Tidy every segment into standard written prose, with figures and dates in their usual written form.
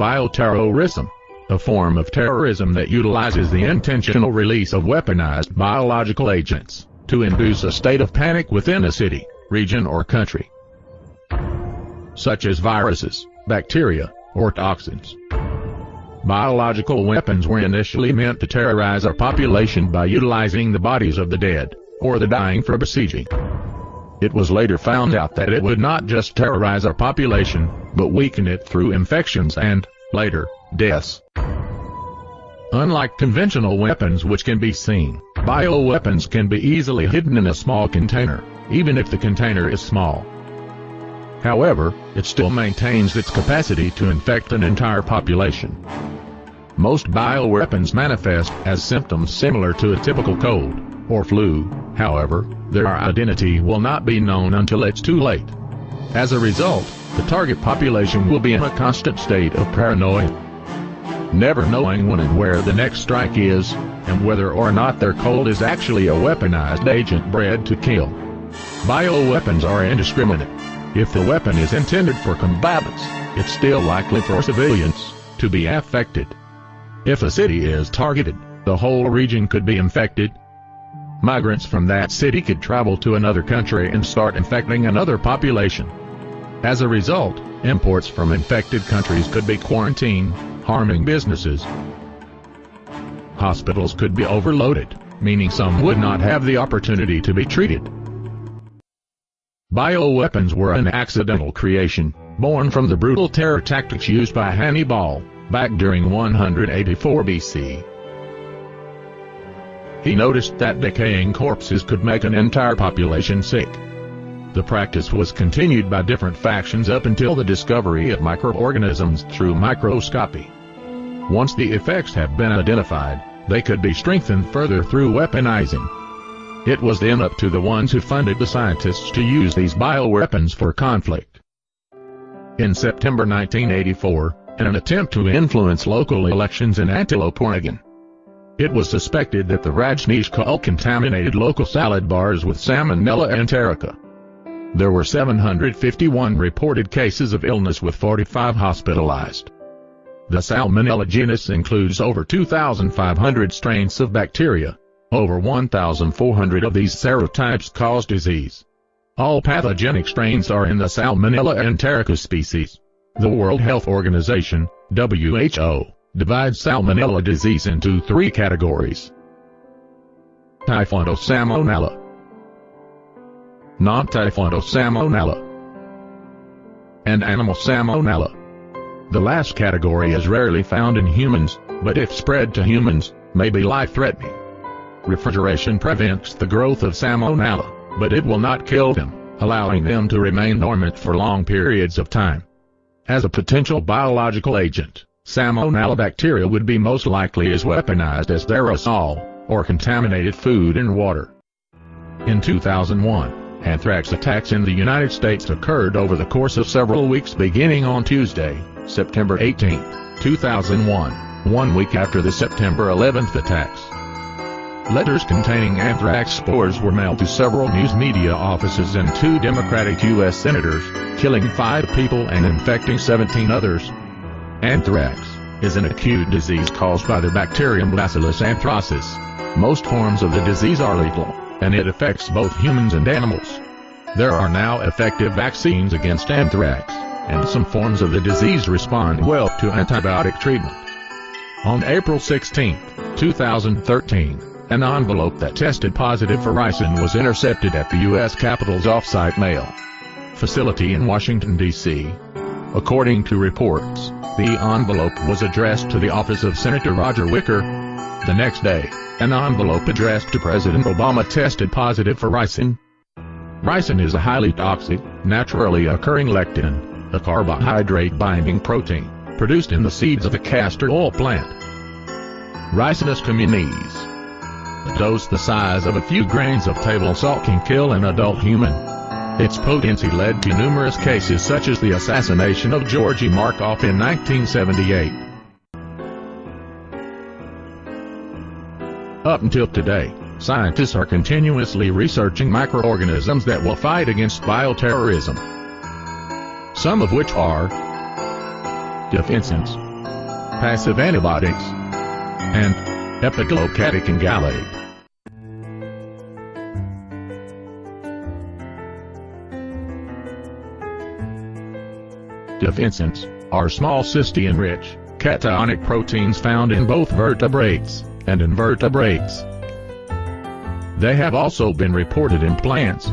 bioterrorism, a form of terrorism that utilizes the intentional release of weaponized biological agents to induce a state of panic within a city, region or country, such as viruses, bacteria, or toxins. Biological weapons were initially meant to terrorize a population by utilizing the bodies of the dead, or the dying for besieging. It was later found out that it would not just terrorize a population, but weaken it through infections and, later, deaths. Unlike conventional weapons which can be seen, bioweapons can be easily hidden in a small container, even if the container is small. However, it still maintains its capacity to infect an entire population. Most bioweapons manifest as symptoms similar to a typical cold or flu. However, their identity will not be known until it's too late. As a result, the target population will be in a constant state of paranoia, never knowing when and where the next strike is, and whether or not their cold is actually a weaponized agent bred to kill. Bioweapons are indiscriminate. If the weapon is intended for combatants, it's still likely for civilians to be affected. If a city is targeted, the whole region could be infected. Migrants from that city could travel to another country and start infecting another population. As a result, imports from infected countries could be quarantined, harming businesses. Hospitals could be overloaded, meaning some would not have the opportunity to be treated. Bioweapons were an accidental creation, born from the brutal terror tactics used by Hannibal, back during 184 BC. He noticed that decaying corpses could make an entire population sick. The practice was continued by different factions up until the discovery of microorganisms through microscopy. Once the effects have been identified, they could be strengthened further through weaponizing. It was then up to the ones who funded the scientists to use these bioweapons for conflict. In September 1984, in an attempt to influence local elections in Antelope, Oregon, it was suspected that the Rajneesh cult contaminated local salad bars with Salmonella enterica. There were 751 reported cases of illness with 45 hospitalized. The Salmonella genus includes over 2,500 strains of bacteria. Over 1,400 of these serotypes cause disease. All pathogenic strains are in the Salmonella enterica species. The World Health Organization, WHO, divides Salmonella disease into 3 categories: Typhoidal Salmonella, Non-Typhoidal Salmonella, and Animal Salmonella. The last category is rarely found in humans, but if spread to humans, may be life-threatening. Refrigeration prevents the growth of Salmonella, but it will not kill them, allowing them to remain dormant for long periods of time. As a potential biological agent, Salmonella bacteria would be most likely as weaponized as aerosol, or contaminated food and water. In 2001, anthrax attacks in the United States occurred over the course of several weeks beginning on Tuesday, September 18, 2001, 1 week after the September 11th attacks. Letters containing anthrax spores were mailed to several news media offices and 2 Democratic U.S. senators, killing 5 people and infecting 17 others. Anthrax is an acute disease caused by the bacterium Bacillus anthracis. Most forms of the disease are lethal, and it affects both humans and animals. There are now effective vaccines against anthrax, and some forms of the disease respond well to antibiotic treatment. On April 16, 2013, an envelope that tested positive for ricin was intercepted at the U.S. Capitol's off-site mail facility in Washington, D.C. According to reports, the envelope was addressed to the office of Senator Roger Wicker. The next day, an envelope addressed to President Obama tested positive for ricin. Ricin is a highly toxic, naturally occurring lectin, a carbohydrate-binding protein, produced in the seeds of the castor oil plant, Ricinus communis. A dose the size of a few grains of table salt can kill an adult human. Its potency led to numerous cases such as the assassination of Georgy Markov in 1978. Up until today, scientists are continuously researching microorganisms that will fight against bioterrorism, some of which are defensins, passive antibiotics, and epiglocatic gallate. Defensins are small cysteine-rich, cationic proteins found in both vertebrates and invertebrates. They have also been reported in plants.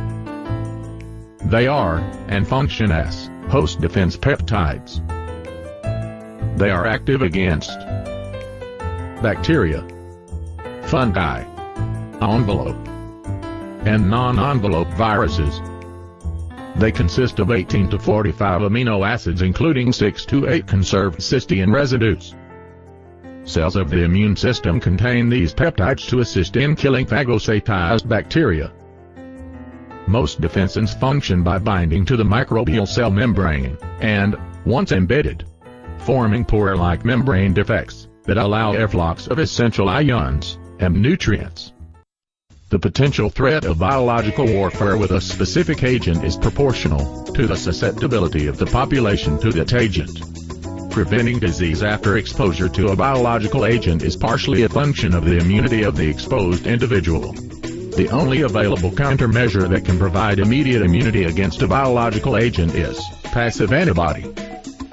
They are, and function as, host defense peptides. They are active against bacteria, fungi, envelope, and non-envelope viruses. They consist of 18 to 45 amino acids, including 6 to 8 conserved cysteine residues. Cells of the immune system contain these peptides to assist in killing phagocytized bacteria. Most defensins function by binding to the microbial cell membrane, and, once embedded, forming pore-like membrane defects that allow efflux of essential ions and nutrients. The potential threat of biological warfare with a specific agent is proportional to the susceptibility of the population to that agent. Preventing disease after exposure to a biological agent is partially a function of the immunity of the exposed individual. The only available countermeasure that can provide immediate immunity against a biological agent is passive antibody.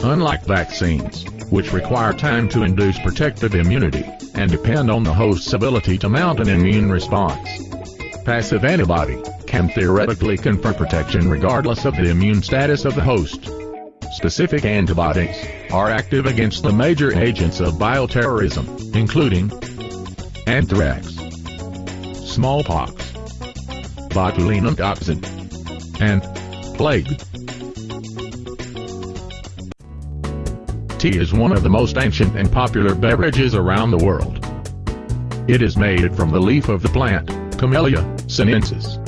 Unlike vaccines, which require time to induce protective immunity, and depend on the host's ability to mount an immune response, passive antibody can theoretically confer protection regardless of the immune status of the host. Specific antibodies are active against the major agents of bioterrorism, including anthrax, smallpox, botulinum toxin, and plague. Tea is one of the most ancient and popular beverages around the world. It is made from the leaf of the plant, Camellia sinensis.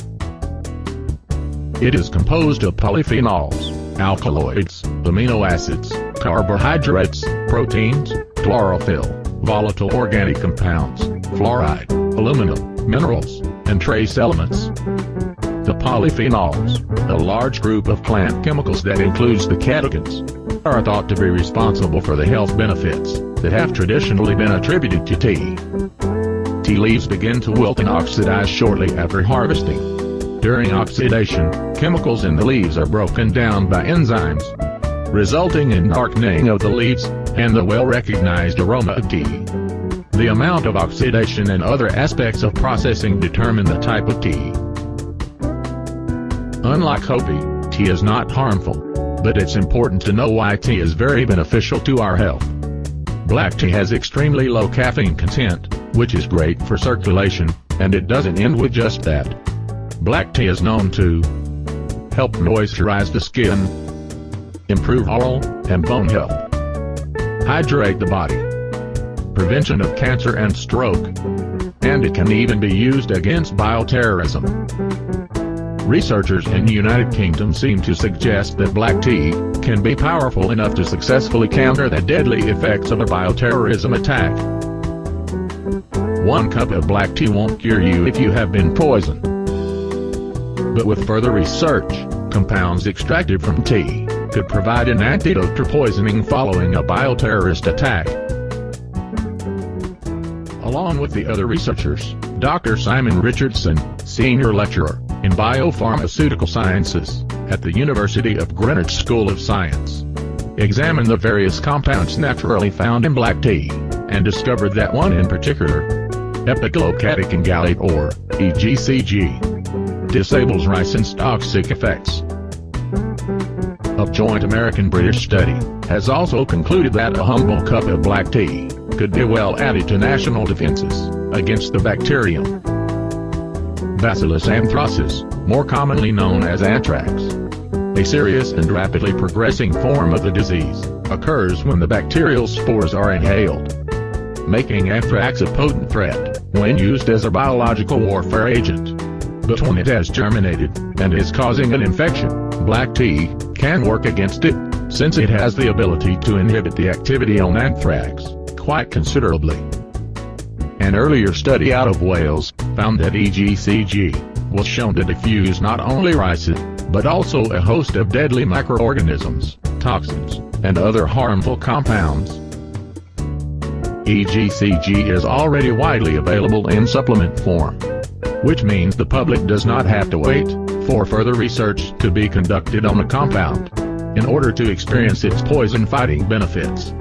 It is composed of polyphenols, alkaloids, amino acids, carbohydrates, proteins, chlorophyll, volatile organic compounds, fluoride, aluminum, minerals, and trace elements. The polyphenols, a large group of plant chemicals that includes the catechins, are thought to be responsible for the health benefits that have traditionally been attributed to tea. Tea leaves begin to wilt and oxidize shortly after harvesting. During oxidation, chemicals in the leaves are broken down by enzymes, resulting in darkening of the leaves and the well-recognized aroma of tea. The amount of oxidation and other aspects of processing determine the type of tea. Unlike coffee, tea is not harmful, but it's important to know why tea is very beneficial to our health. Black tea has extremely low caffeine content, which is great for circulation, and it doesn't end with just that. Black tea is known to help moisturize the skin, improve oral and bone health, hydrate the body, prevention of cancer and stroke, and it can even be used against bioterrorism. Researchers in the United Kingdom seem to suggest that black tea can be powerful enough to successfully counter the deadly effects of a bioterrorism attack. 1 cup of black tea won't cure you if you have been poisoned. But with further research, compounds extracted from tea could provide an antidote to poisoning following a bioterrorist attack. Along with the other researchers, Dr. Simon Richardson, senior lecturer in biopharmaceutical sciences at the University of Greenwich School of Science, examined the various compounds naturally found in black tea, and discovered that one in particular, epiglocatic gallate or EGCG, disables ricin's toxic effects. A joint American-British study has also concluded that a humble cup of black tea could be well added to national defenses against the bacterium Bacillus anthracis, more commonly known as anthrax. A serious and rapidly progressing form of the disease occurs when the bacterial spores are inhaled, making anthrax a potent threat when used as a biological warfare agent. But when it has germinated and is causing an infection, black tea can work against it, since it has the ability to inhibit the activity on anthrax quite considerably. An earlier study out of Wales found that EGCG was shown to diffuse not only ricin, but also a host of deadly microorganisms, toxins, and other harmful compounds. EGCG is already widely available in supplement form, which means the public does not have to wait for further research to be conducted on the compound in order to experience its poison-fighting benefits.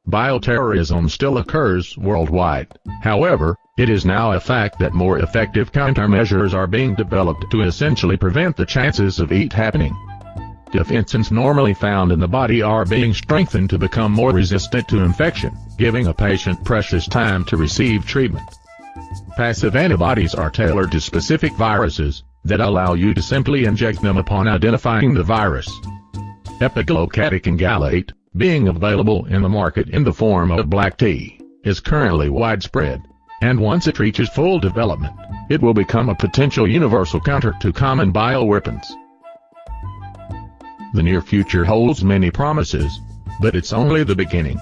Bioterrorism still occurs worldwide. However, it is now a fact that more effective countermeasures are being developed to essentially prevent the chances of it happening. Defenses normally found in the body are being strengthened to become more resistant to infection, giving a patient precious time to receive treatment. Passive antibodies are tailored to specific viruses that allow you to simply inject them upon identifying the virus. Epiglocatic gallate, being available in the market in the form of black tea, is currently widespread, and once it reaches full development, it will become a potential universal counter to common bioweapons. The near future holds many promises, but it's only the beginning.